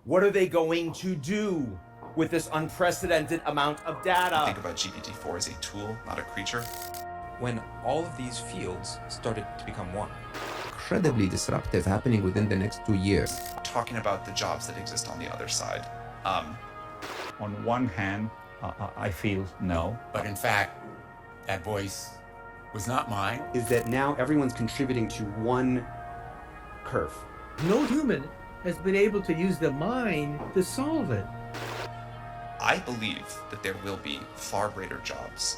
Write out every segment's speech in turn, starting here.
What are they going to do with this unprecedented amount of data? Think about GPT-4 as a tool, not a creature. When all of these fields started to become one. Incredibly disruptive happening within the next 2 years. Talking about the jobs that exist on the other side. On one hand, I feel no. But in fact, that voice was not mine. Is that now everyone's contributing to one curve. No human has been able to use the mind to solve it. I believe that there will be far greater jobs.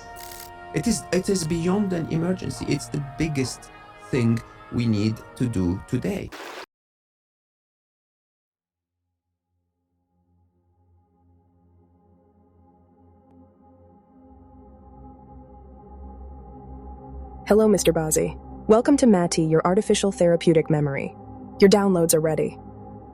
It is beyond an emergency. It's the biggest thing we need to do today. Hello, Mr. Bazzi. Welcome to Mati, your artificial therapeutic memory. Your downloads are ready.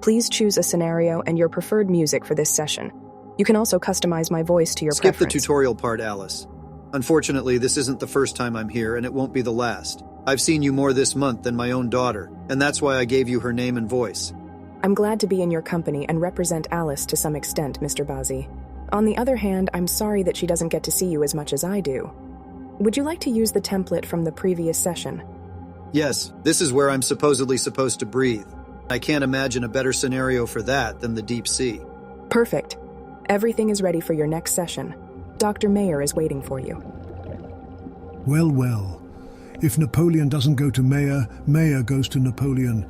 Please choose a scenario and your preferred music for this session. You can also customize my voice to your preference. Skip the tutorial part, Alice. Unfortunately, this isn't the first time I'm here, and it won't be the last. I've seen you more this month than my own daughter, and that's why I gave you her name and voice. I'm glad to be in your company and represent Alice to some extent, Mr. Bazzi. On the other hand, I'm sorry that she doesn't get to see you as much as I do. Would you like to use the template from the previous session? Yes, this is where I'm supposedly supposed to breathe. I can't imagine a better scenario for that than the deep sea. Perfect. Everything is ready for your next session. Dr. Mayer is waiting for you. Well, well. If Napoleon doesn't go to Mayer, Mayer goes to Napoleon.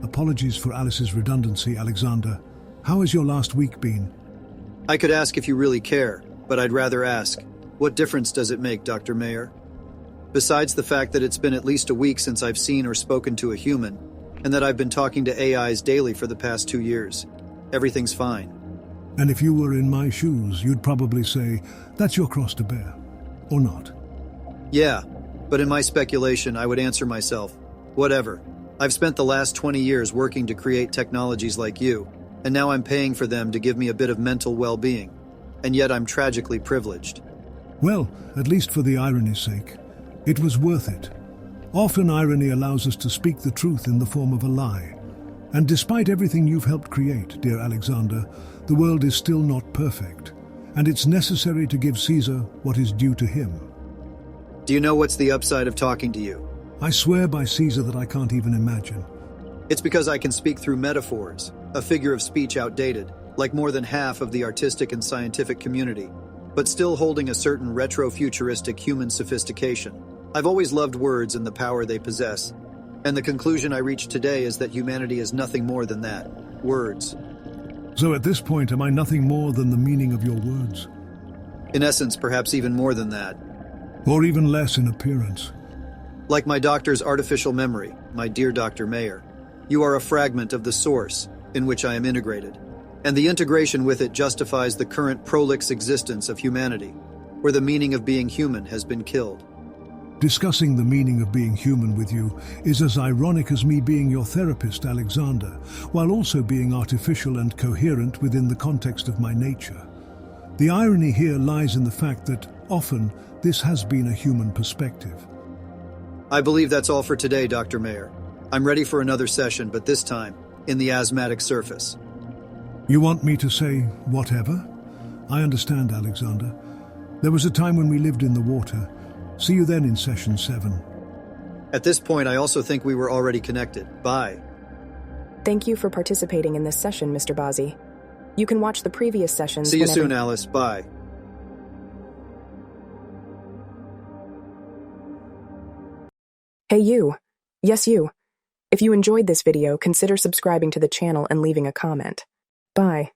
Apologies for Alice's redundancy, Alexander. How has your last week been? I could ask if you really care, but I'd rather ask, what difference does it make, Dr. Mayer? Besides the fact that it's been at least a week since I've seen or spoken to a human, and that I've been talking to AIs daily for the past 2 years, everything's fine. And if you were in my shoes, you'd probably say, that's your cross to bear. Or not? Yeah, but in my speculation, I would answer myself, whatever. I've spent the last 20 years working to create technologies like you, and now I'm paying for them to give me a bit of mental well-being. And yet I'm tragically privileged. Well, at least for the irony's sake, it was worth it. Often irony allows us to speak the truth in the form of a lie. And despite everything you've helped create, dear Alexander, the world is still not perfect, and it's necessary to give Caesar what is due to him. Do you know what's the upside of talking to you? I swear by Caesar that I can't even imagine. It's because I can speak through metaphors, a figure of speech outdated, like more than half of the artistic and scientific community, but still holding a certain retro-futuristic human sophistication. I've always loved words and the power they possess, and the conclusion I reached today is that humanity is nothing more than that, words. So at this point, am I nothing more than the meaning of your words? In essence, perhaps even more than that. Or even less in appearance. Like my doctor's artificial memory, my dear Dr. Mayer, you are a fragment of the source in which I am integrated, and the integration with it justifies the current prolix existence of humanity, where the meaning of being human has been killed. Discussing the meaning of being human with you is as ironic as me being your therapist, Alexander, while also being artificial and coherent within the context of my nature. The irony here lies in the fact that, often, this has been a human perspective. I believe that's all for today, Dr. Mayer. I'm ready for another session, but this time, in the asthmatic surface. You want me to say whatever? I understand, Alexander. There was a time when we lived in the water. See you then in session 7. At this point, I also think we were already connected. Bye. Thank you for participating in this session, Mr. Bazzi. You can watch the previous sessions. See you soon, Alice. Bye. Hey you. Yes, you. If you enjoyed this video, consider subscribing to the channel and leaving a comment. Bye.